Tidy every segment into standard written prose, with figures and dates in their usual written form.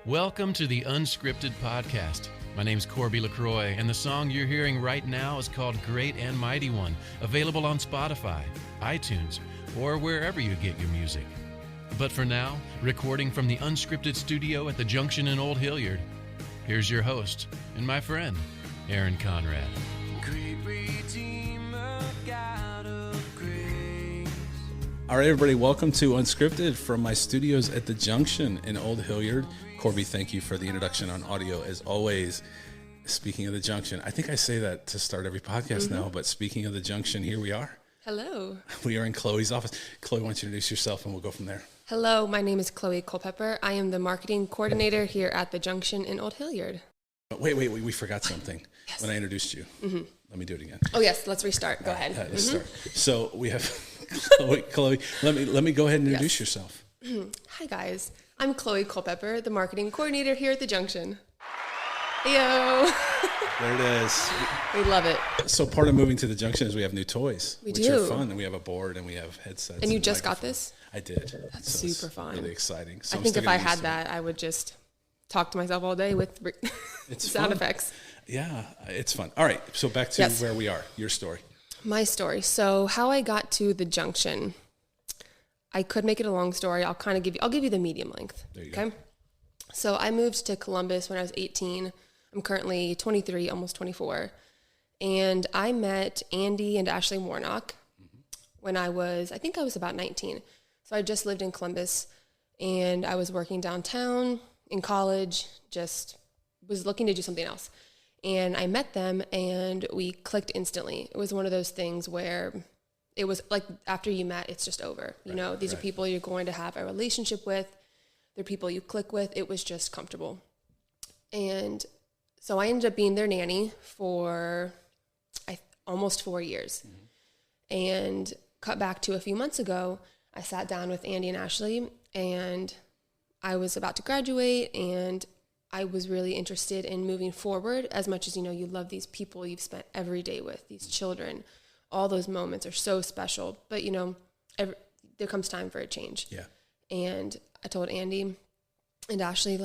Welcome to the Unscripted podcast. My name's Corby LaCroix, and the song you're hearing right now is called Great and Mighty One, available on Spotify, iTunes, or wherever you get your music. But for now, recording from the Unscripted studio at the Junction in Old Hilliard, here's your host and my friend, Aaron Conrad. Great Redeemer, God of grace. All right, everybody, welcome to Unscripted from my studios at the Junction in Old Hilliard. Corby, thank you for the introduction on audio, as always. Speaking of the Junction, I think I say that to start every podcast now, but speaking of the Junction, here we are. Hello. We are in Chloe's office. Chloe, why don't you introduce yourself and we'll go from there. Hello, my name is Chloe Culpepper. I am the marketing coordinator here at the Junction in Old Hilliard. Wait, we forgot something when I introduced you. Let me do it again. Oh yes, let's restart. Go ahead. Let's start. So we have Chloe, let me go ahead and introduce yourself. Hi guys, I'm Chloe Culpepper, the marketing coordinator here at the Junction. Heyo. There it is. We love it. So part of moving to the Junction is we have new toys, which do. are fun, and we have a board and we have headsets. And you just got this? I did. That's super fun. Really exciting. So I think if I had that, I would just talk to myself all day with sound effects. Yeah, it's fun. All right, so back to where we are, your story. My story. So how I got to the Junction, I could make it a long story. I'll give you the medium length. There you go. So I moved to Columbus when I was 18. I'm currently 23, almost 24. And I met Andy and Ashley Warnock when I was about 19. So I just lived in Columbus and I was working downtown in college, just was looking to do something else. And I met them and we clicked instantly. It was one of those things where it was like after you met, it's just over. You know, these are people you're going to have a relationship with. They're people you click with. It was just comfortable. And so I ended up being their nanny for almost 4 years. And cut back to a few months ago, I sat down with Andy and Ashley and I was about to graduate and I was really interested in moving forward as much as, you know, you love these people you've spent every day with, these children. All those moments are so special. But, you know, there comes time for a change. Yeah. And I told Andy and Ashley,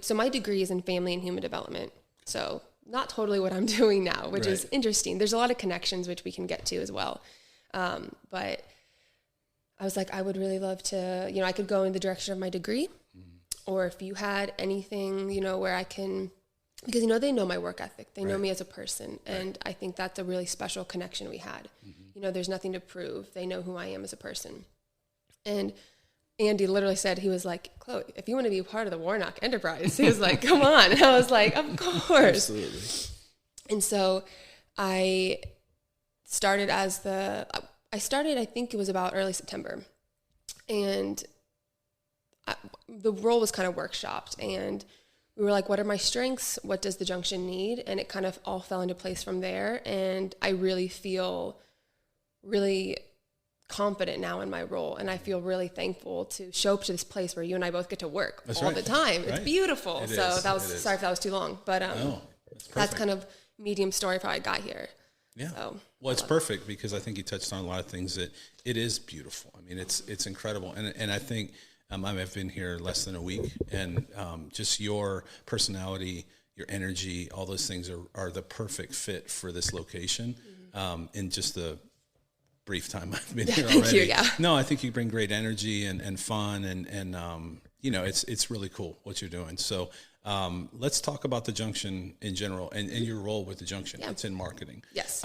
so my degree is in family and human development. So not totally what I'm doing now, which is interesting. There's a lot of connections, which we can get to as well. But I was like, I would really love to, you know, I could go in the direction of my degree. Or if you had anything, you know, where I can, because, you know, they know my work ethic. They know me as a person. And I think that's a really special connection we had. You know, there's nothing to prove. They know who I am as a person. And Andy literally said, he was like, Chloe, if you want to be a part of the Warnock enterprise, he was like, come on. And I was like, of course. Absolutely. And so I started I think it was about early September. And the role was kind of workshopped. And we were like, what are my strengths? What does the Junction need? And it kind of all fell into place from there. And I really feel really confident now in my role. And I feel really thankful to show up to this place where you and I both get to work the time. It's beautiful. Sorry if that was too long, but that's kind of medium story of how I got here. Yeah. So, well, it's perfect because I think you touched on a lot of things that it is beautiful. I mean, it's incredible. And I think I've been here less than a week and just your personality, your energy, all those things are the perfect fit for this location in just the brief time I've been here already. Thank you, yeah. No, I think you bring great energy and fun and you know, it's really cool what you're doing. So let's talk about the Junction in general and your role with the Junction. Yeah. It's in marketing. Yes.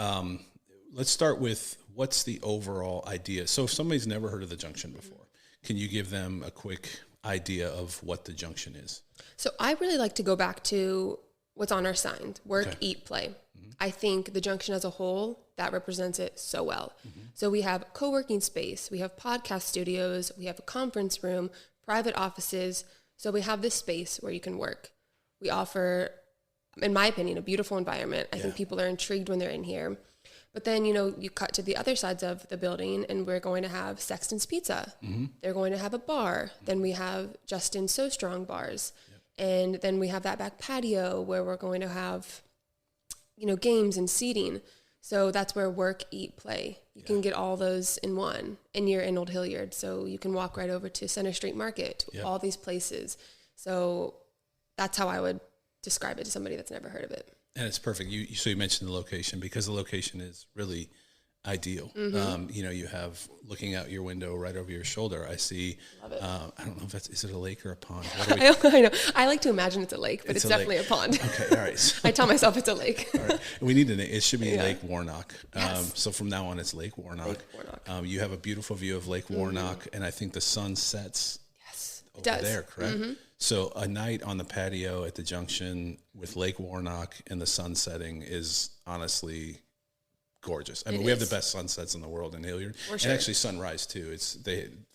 Let's start with what's the overall idea. So if somebody's never heard of the Junction before, can you give them a quick idea of what the Junction is? So I really like to go back to what's on our sign, work, eat, play. I think the Junction as a whole, that represents it so well. So we have co-working space, we have podcast studios, we have a conference room, private offices. So we have this space where you can work. We offer, in my opinion, a beautiful environment. I think people are intrigued when they're in here. But then, you know, you cut to the other sides of the building and we're going to have Sexton's Pizza. They're going to have a bar. Then we have Justin's So Strong bars. And then we have that back patio where we're going to have, you know, games and seating. So that's where work, eat, play. You can get all those in one, and you're in Old Hilliard. So you can walk right over to Center Street Market, to all these places. So that's how I would describe it to somebody that's never heard of it. And it's perfect. So you mentioned the location, because the location is really ideal. You have looking out your window right over your shoulder. I see. Love it. I don't know if is it a lake or a pond? I know. I like to imagine it's a lake, but it's definitely a pond. Okay, all right. I tell myself it's a lake. All right. We need it should be Lake Warnock. So from now on, it's Lake Warnock. You have a beautiful view of Lake Warnock, and I think the sun sets over there, correct? So a night on the patio at the Junction with Lake Warnock and the sun setting is honestly gorgeous. I mean, we have the best sunsets in the world in Hilliard, and actually sunrise too.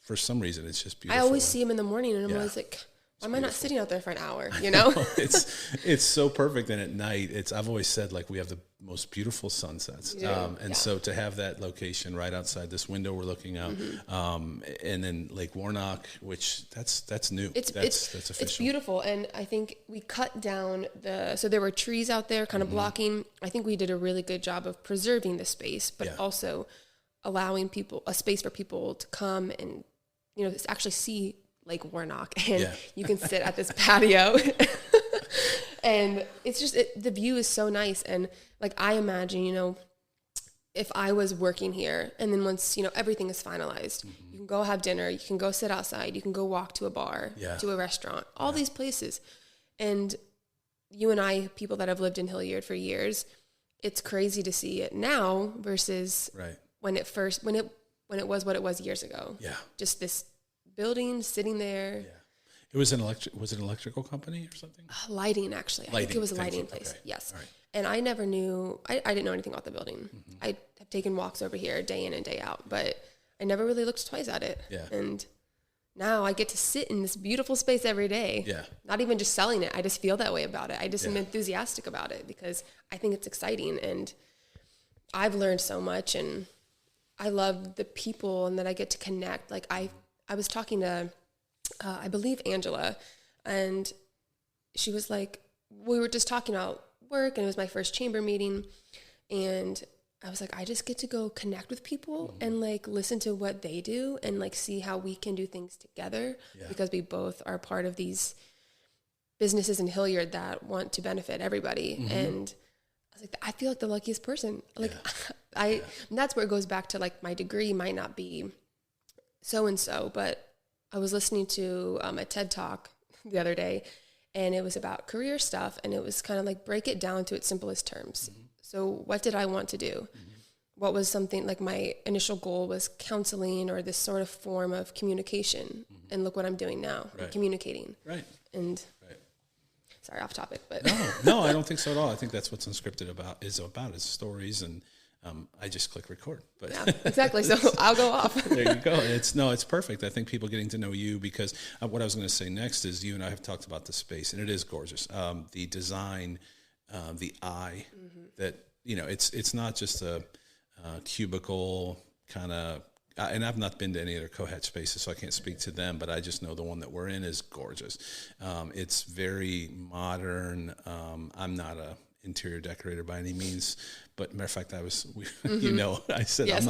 For some reason it's just beautiful. I always see them in the morning, and I'm always like, why am I not sitting out there for an hour? You know, it's so perfect. And at night, I've always said, like, we have the most beautiful sunsets, so to have that location right outside this window we're looking out, and then Lake Warnock, which that's new. That's official. It's beautiful, and I think we cut down so there were trees out there kind of blocking. I think we did a really good job of preserving the space, but also allowing a space for people to come and actually see Lake Warnock, and you can sit at this patio. And it's just, the view is so nice. And like, I imagine, if I was working here, and then once, everything is finalized, you can go have dinner, you can go sit outside, you can go walk to a bar, to a restaurant, all these places. And you and I, people that have lived in Hilliard for years, it's crazy to see it now versus when it was what it was years ago. Yeah. Just this building sitting there. Yeah. It was an electrical company or something? Lighting, actually. I think it was a lighting place. Okay. Yes. Right. And I never knew, I didn't know anything about the building. I have taken walks over here day in and day out, but I never really looked twice at it. Yeah. And now I get to sit in this beautiful space every day. Yeah. Not even just selling it. I just feel that way about it. I just am enthusiastic about it because I think it's exciting, and I've learned so much, and I love the people and that I get to connect. Like I was talking to, I believe Angela, and she was like, we were just talking about work, and it was my first chamber meeting, and I was like, I just get to go connect with people and like listen to what they do and like see how we can do things together because we both are part of these businesses in Hilliard that want to benefit everybody. And I was like, I feel like the luckiest person. Like and that's where it goes back to like my degree might not be so-and-so, but I was listening to a TED Talk the other day, and it was about career stuff, and it was kind of like break it down to its simplest terms. So what did I want to do? What was something like my initial goal was counseling or this sort of form of communication, and look what I'm doing now, I'm communicating. Right. And sorry, off topic, but no, I don't think so at all. I think that's what's Unscripted is stories, and I just click record. But yeah, exactly. So I'll go off. There you go. It's perfect. I think people getting to know you, because what I was going to say next is you and I have talked about the space, and it is gorgeous. The design, the eye that, it's not just a cubicle kind of, and I've not been to any other co-hatch spaces, so I can't speak to them, but I just know the one that we're in is gorgeous. It's very modern. I'm not a interior decorator by any means, but matter of fact, I said, yes.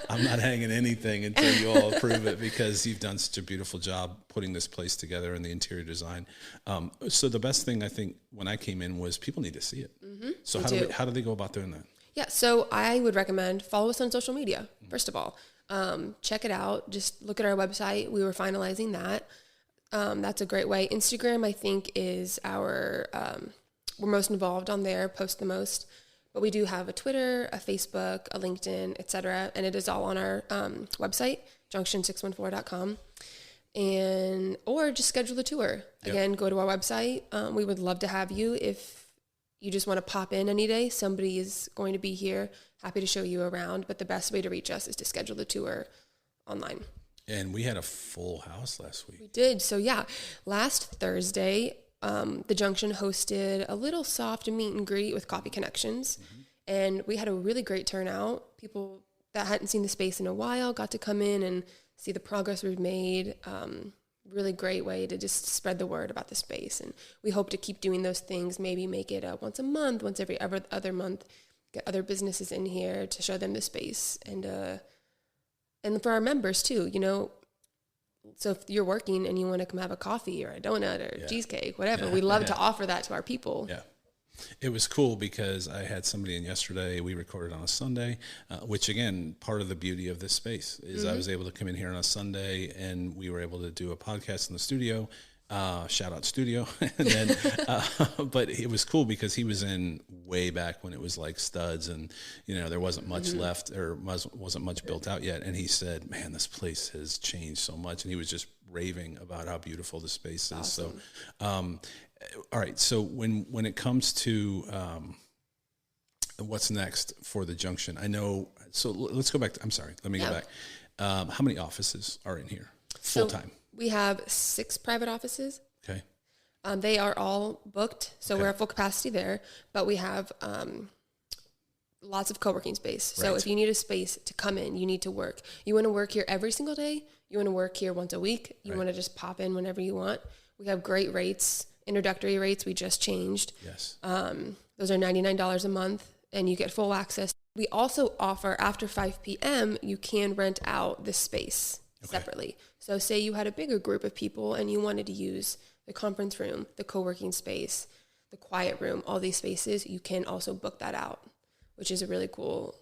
I'm not hanging anything until you all approve it, because you've done such a beautiful job putting this place together and the interior design. So the best thing I think when I came in was people need to see it. So how do they go about doing that? Yeah. So I would recommend follow us on social media. First of all, check it out. Just look at our website. We were finalizing that. That's a great way. Instagram, I think, is we're most involved on there, post the most, but we do have a Twitter, a Facebook, a LinkedIn, etc. And it is all on our website, junction614.com, or just schedule a tour. Again, go to our website. We would love to have you. If you just want to pop in any day, somebody is going to be here, happy to show you around, but the best way to reach us is to schedule the tour online. And we had a full house last week. We did. So last Thursday, the Junction hosted a little soft meet and greet with Coffee Connections, and we had a really great turnout. People that hadn't seen the space in a while got to come in and see the progress we've made. Really great way to just spread the word about the space, and we hope to keep doing those things. Maybe make it once a month, once every other month, get other businesses in here to show them the space, and for our members too, you know. So if you're working and you want to come have a coffee or a donut or cheesecake, whatever, we love to offer that to our people. Yeah. It was cool because I had somebody in yesterday. We recorded on a Sunday, which again, part of the beauty of this space is I was able to come in here on a Sunday and we were able to do a podcast in the studio. Shout out studio. And then, but it was cool because he was in way back when it was like studs and, you know, there wasn't much left or wasn't much built out yet. And he said, man, this place has changed so much. And he was just raving about how beautiful the space is. Awesome. So, all right. So when it comes to, what's next for the Junction, I know, so let's go back. I'm sorry. Let me go back. How many offices are in here full time? We have 6 private offices. Okay. They are all booked, so we're at full capacity there. But we have lots of co-working space. So if you need a space to come in, you need to work. You want to work here every single day. You want to work here once a week. You want to just pop in whenever you want. We have great rates, introductory rates. We just changed. Yes. Those are $99 a month, and you get full access. We also offer after 5 p.m. you can rent out the space separately. So say you had a bigger group of people and you wanted to use the conference room, the co-working space, the quiet room, all these spaces, you can also book that out, which is a really cool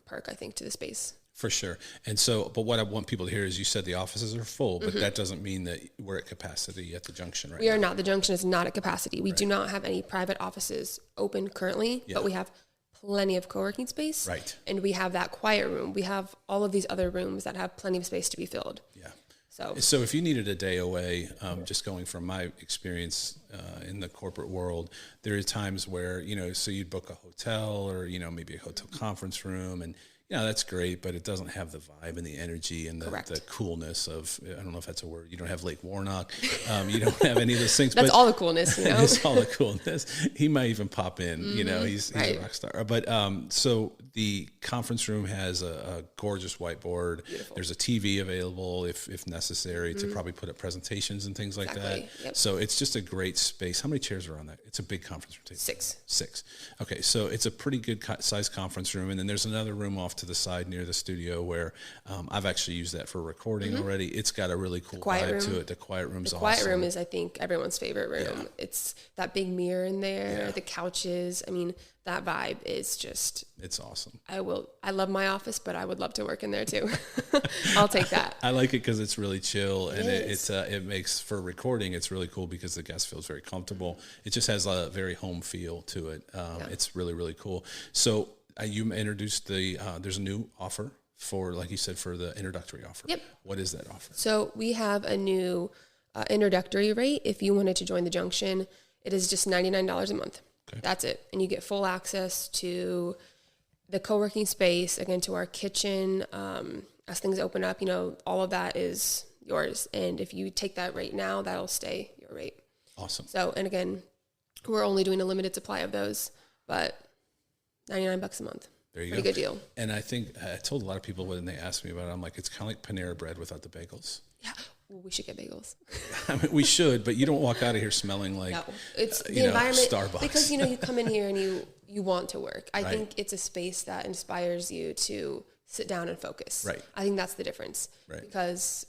perk, I think, to the space. For sure. And so, but what I want people to hear is you said the offices are full, but that doesn't mean that we're at capacity at the Junction right now. We are not. The Junction is not at capacity. We do not have any private offices open currently, but we have plenty of co-working space. Right. And we have that quiet room. We have all of these other rooms that have plenty of space to be filled. Yeah. So if you needed a day away, just going from my experience in the corporate world, there are times where, you know, so you'd book a hotel or, you know, maybe a hotel conference room and, yeah, that's great, but it doesn't have the vibe and the energy and the coolness of, I don't know if that's a word, you don't have Lake Warnock, you don't have any of those things. That's all the coolness, you know? That's all the coolness. He might even pop in, you know, he's a rock star. But so the conference room has a gorgeous whiteboard. Beautiful. There's a TV available if necessary to probably put up presentations and things like that. Yep. So it's just a great space. How many chairs are on that? It's a big conference room table. 6. Okay, so it's a pretty good size conference room. And then there's another room off to the side near the studio where I've actually used that for recording already. It's got a really cool vibe to it. The quiet room's awesome. The quiet room is, I think, everyone's favorite room. Yeah. It's that big mirror in there, the couches. I mean, that vibe is just... It's awesome. I love my office, but I would love to work in there too. I'll take that. I like it because it's really chill and it makes, for recording, it's really cool because the guest feels very comfortable. It just has a very home feel to it. It's really, really cool. So you introduced there's a new offer for, like you said, for the introductory offer. Yep. What is that offer? So we have a new introductory rate. If you wanted to join the Junction, it is just $99 a month. Okay. That's it. And you get full access to the co-working space, again, to our kitchen. As things open up, you know, all of that is yours. And if you take that rate now, that'll stay your rate. Awesome. So, and again, we're only doing a limited supply of those, but $99 a month. There you Pretty go. good deal. And I think I told a lot of people when they asked me about it, I'm like, it's kind of like Panera Bread without the bagels. Yeah. Well, we should get bagels. I mean, we should, but you don't walk out of here smelling like, it's the environment, Starbucks. Because, you know, you come in here and you want to work. I think it's a space that inspires you to sit down and focus. Right. I think that's the difference. Right. Because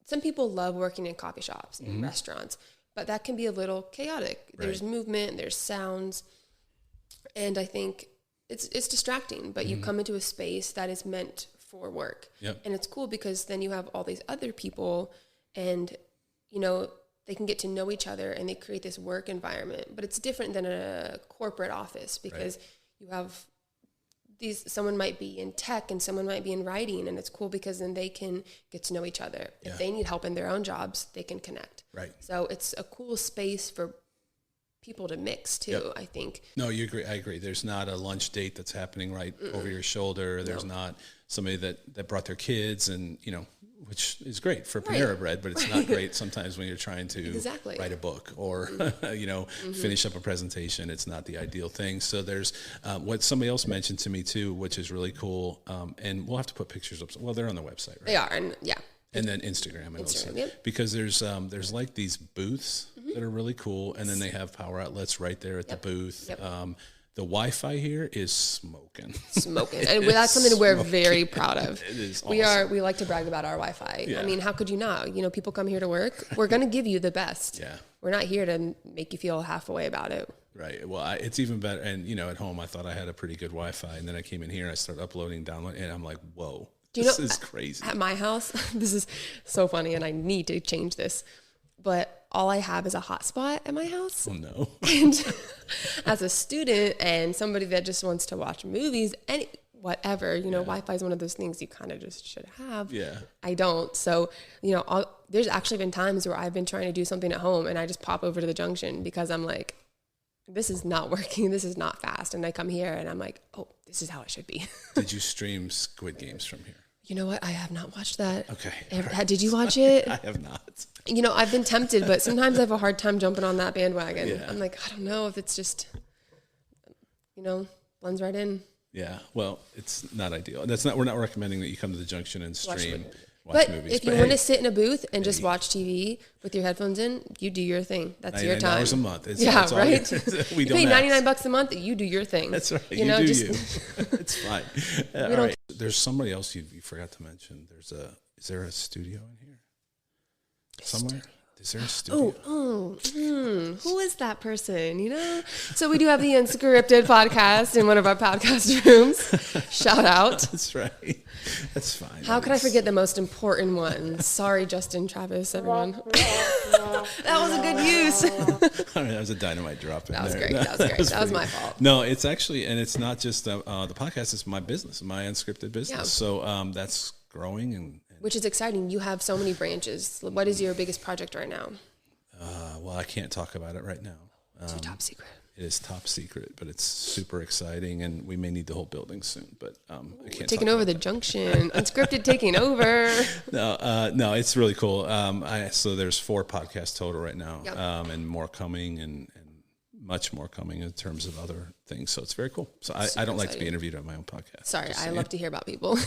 some people love working in coffee shops and restaurants, but that can be a little chaotic. Right. There's movement, there's sounds, and I think it's distracting, but you come into a space that is meant for work. Yep. And it's cool because then you have all these other people and, you know, they can get to know each other and they create this work environment. But it's different than a corporate office because you have someone might be in tech and someone might be in writing, and it's cool because then they can get to know each other. If they need help in their own jobs, they can connect. Right. So it's a cool space for people to mix too, I think. No, you agree. I agree. There's not a lunch date that's happening right over your shoulder. There's not somebody that brought their kids and, you know, which is great for Panera Bread, but it's not great sometimes when you're trying to write a book or, you know, finish up a presentation. It's not the ideal thing. So there's what somebody else mentioned to me too, which is really cool. And we'll have to put pictures up. Well, they're on the website, right? They are. And and then Instagram. Because there's like these booths that are really cool. And then they have power outlets right there at the booth. The Wi-Fi here is smoking. And that's something we're very proud of. It is awesome. We like to brag about our Wi-Fi. Yeah. I mean, how could you not? You know, people come here to work. We're going to give you the best. Yeah. We're not here to make you feel halfway about it. Right. Well, it's even better. And, you know, at home, I thought I had a pretty good Wi-Fi. And then I came in here and I started uploading, downloading, and I'm like, whoa, this is crazy. At my house, this is so funny, and I need to change this. But all I have is a hotspot at my house. Oh, no. And as a student and somebody that just wants to watch movies, whatever, you know, Wi-Fi is one of those things you kind of just should have. Yeah. I don't. So, you know, there's actually been times where I've been trying to do something at home and I just pop over to the Junction because I'm like, this is not working. This is not fast. And I come here and I'm like, oh, this is how it should be. Did you stream Squid Games from here? You know what? I have not watched that. Okay. Did you watch it? I have not. You know, I've been tempted, but sometimes I have a hard time jumping on that bandwagon. Yeah. I'm like, I don't know if it's just, you know, blends right in. Yeah. Well, it's not ideal. We're not recommending that you come to the Junction and stream. But movies. if you want to sit in a booth and just watch TV with your headphones in, you do your thing. That's your time. $99 a month. It's right. We you don't pay ask. $99 a month. You do your thing. That's right. You know, you. It's fine. All right. There's somebody else you forgot to mention. Is there a studio in here somewhere? Is there a studio? Who is that person? You know? So we do have the Unscripted podcast in one of our podcast rooms. Shout out. That's right. That's fine. How could I forget the most important one? Sorry, Justin, Travis, everyone. That was a good use. I mean, that was a dynamite drop in That was there. great. That was my fault. No, it's actually, and it's not just the podcast. It's my business, my unscripted business. Yeah. So that's growing and which is exciting. You have so many branches. What is your biggest project right now? well, I can't talk about it right now. It's top secret. It is top secret, but it's super exciting, and we may need the whole building soon. But I can't. Taking over the Junction, Unscripted taking over. No, it's really cool. So there's 4 podcasts total right now, Yep. And more coming, and much more coming in terms of other things. So it's very cool. So I don't Super like to be exciting. interviewed on my own podcast. Sorry, I love to hear about people.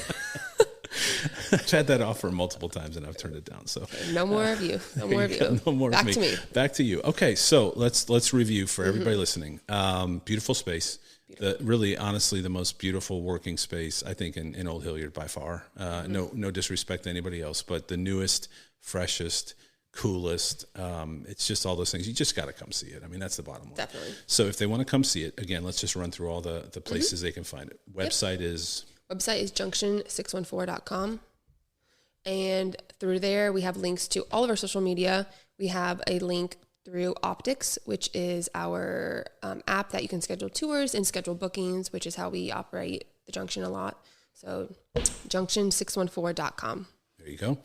I've had that offer multiple times and I've turned it down. So No more of you. No more of you. No more Back of me. to me. Back to you. Okay, so let's review for everybody listening. Beautiful space. Really, honestly, the most beautiful working space I think in Old Hilliard by far. No disrespect to anybody else, but the newest, freshest, coolest. It's just all those things. You just got to come see it. I mean, that's the bottom line. Definitely. So if they want to come see it, again, let's just run through all the places they can find it. Website is Junction614.com. And through there, we have links to all of our social media. We have a link through Optics, which is our app that you can schedule tours and schedule bookings, which is how we operate the Junction a lot. So Junction614.com. there you go.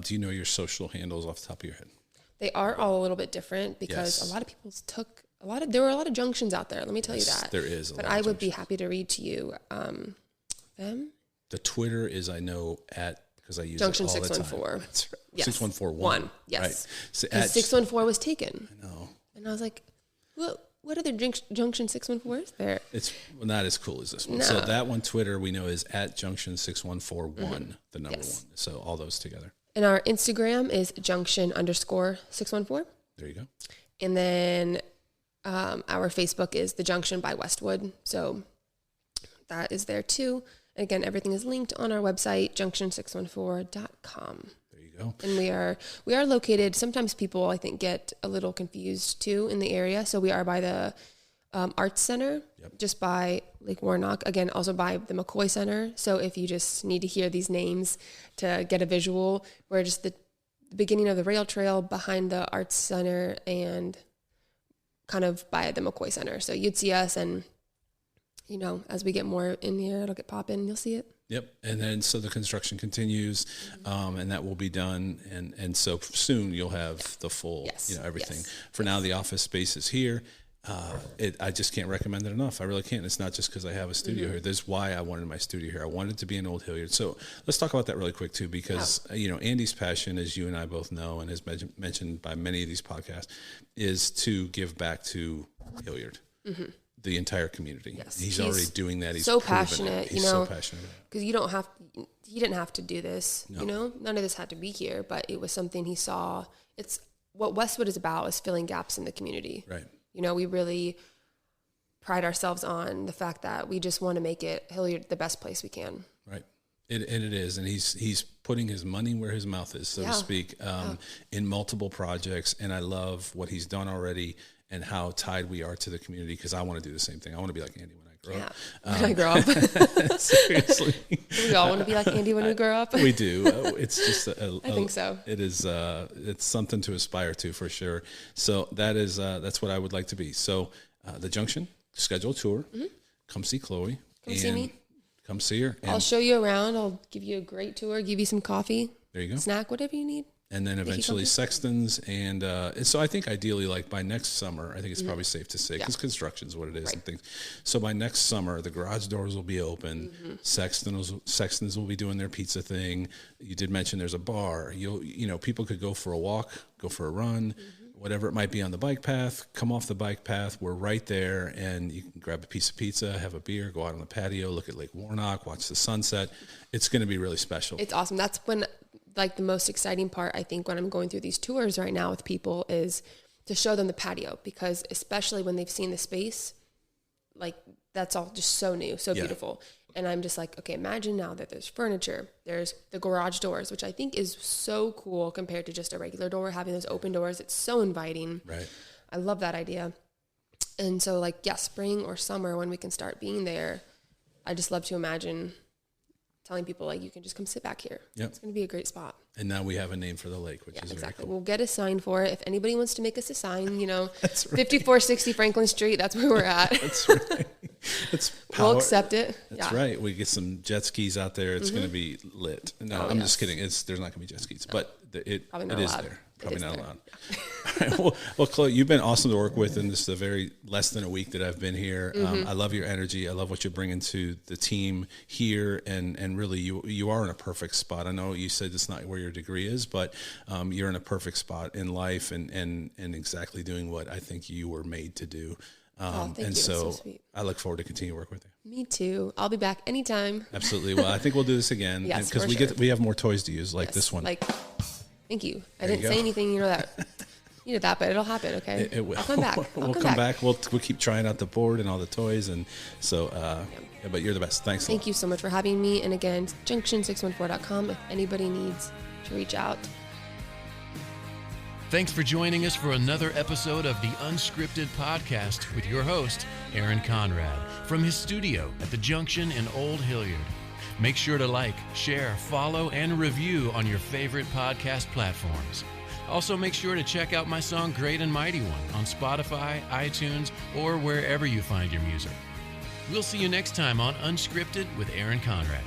Do you know your social handles off the top of your head? They are all a little bit different because Yes. a lot of people there were a lot of junctions out there. Let me tell you that. There is a But lot I of would be junctions. happy to read to you them. The Twitter is, I know, because I use Junction it all the time. 614. That's right. Yes. 614. Yes. Right. So Because 614 was taken. no, And I was like, what other Junction 614 is there? it's not as cool as this one. No. So that one Twitter we know is at Junction6141, the number Yes. 1. So all those together. And our Instagram is Junction_614. There you go. And then our Facebook is The Junction by Westwood. So that is there too. And again, everything is linked on our website, junction614.com. There you go. And we are located, sometimes people I think get a little confused too in the area. So we are by the Arts Center, just by Lake Warnock, again, also by the McCoy Center. So if you just need to hear these names to get a visual, we're just the beginning of the rail trail behind the Arts Center and kind of by the McCoy Center. So you'd see us, and you know, as we get more in here, it'll get popping and you'll see it. Yep. And then so the construction continues, and that will be done. And so soon you'll have the full, everything. Yes. For now, the office space is here. I just can't recommend it enough. I really can't. It's not just because I have a studio here. That's why I wanted my studio here. I wanted to be in Old Hilliard. So let's talk about that really quick too, because Andy's passion, as you and I both know, and as mentioned by many of these podcasts, is to give back to Hilliard, the entire community. Yes. He's already doing that. He's so proven it. passionate. He's so passionate about it. Because he didn't have to do this. No. You know, none of this had to be here, but it was something he saw. It's what Westwood is about, is filling gaps in the community. Right. You know, we really pride ourselves on the fact that we just want to make it Hilliard the best place we can. Right. And it is. And he's putting his money where his mouth is, so to speak, in multiple projects. And I love what he's done already and how tied we are to the community, because I want to do the same thing. I want to be like Andy when I grow up. When I grow up. Seriously. We all want to be like Andy when we grow up. We do. It's just I think so. It is. It's something to aspire to for sure. So that's what I would like to be. So the Junction, schedule a tour. Mm-hmm. Come see Chloe. Come see me. Come see her. I'll show you around. I'll give you a great tour, give you some coffee. There you go. Snack, whatever you need. And then eventually Sextons. And so I think ideally, like by next summer, I think it's probably safe to say, because construction is what it is and things. So by next summer, the garage doors will be open. Mm-hmm. Sextons will be doing their pizza thing. You did mention there's a bar. People could go for a walk, go for a run, whatever it might be on the bike path. Come off the bike path. We're right there, and you can grab a piece of pizza, have a beer, go out on the patio, look at Lake Warnock, watch the sunset. It's going to be really special. It's awesome. That's when, like, the most exciting part, I think, when I'm going through these tours right now with people is to show them the patio, because especially when they've seen the space, like, that's all just so new, so beautiful. And I'm just like, okay, imagine now that there's furniture, there's the garage doors, which I think is so cool compared to just a regular door, having those open doors. It's so inviting. Right. I love that idea. And so, like, spring or summer when we can start being there, I just love to imagine telling people, like, you can just come sit back here. Yep. It's going to be a great spot. And now we have a name for the lake, which is exactly. Very cool. We'll get a sign for it. If anybody wants to make us a sign, That's right. 5460 Franklin Street, that's where we're at. That's right. We'll accept it. That's right. We get some jet skis out there. It's going to be lit. No, I'm just kidding. There's not going to be jet skis, but it is there. Probably not allowed. Well, Chloe, you've been awesome to work with in this the very less than a week that I've been here. I love your energy. I love what you're bringing to the team here, and really you are in a perfect spot. I know you said it's not where your degree is, but you're in a perfect spot in life and exactly doing what I think you were made to do. Thank you. So That's so sweet. I look forward to continue to work with you. Me too. I'll be back anytime. Absolutely. Well, I think we'll do this again. Yes, because we have more toys to use, like this one. Thank you. I didn't say anything, that you did that, but it'll happen. Okay. It will. I'll come back. We'll come back. We'll keep trying out the board and all the toys, and so. But you're the best. Thanks. Thank you so much for having me. And again, junction614.com if anybody needs to reach out. Thanks for joining us for another episode of the Unscripted podcast with your host, Aaron Conrad, from his studio at the Junction in Old Hilliard. Make sure to like, share, follow, and review on your favorite podcast platforms. Also, make sure to check out my song Great and Mighty One on Spotify, iTunes, or wherever you find your music. We'll see you next time on Unscripted with Aaron Conrad.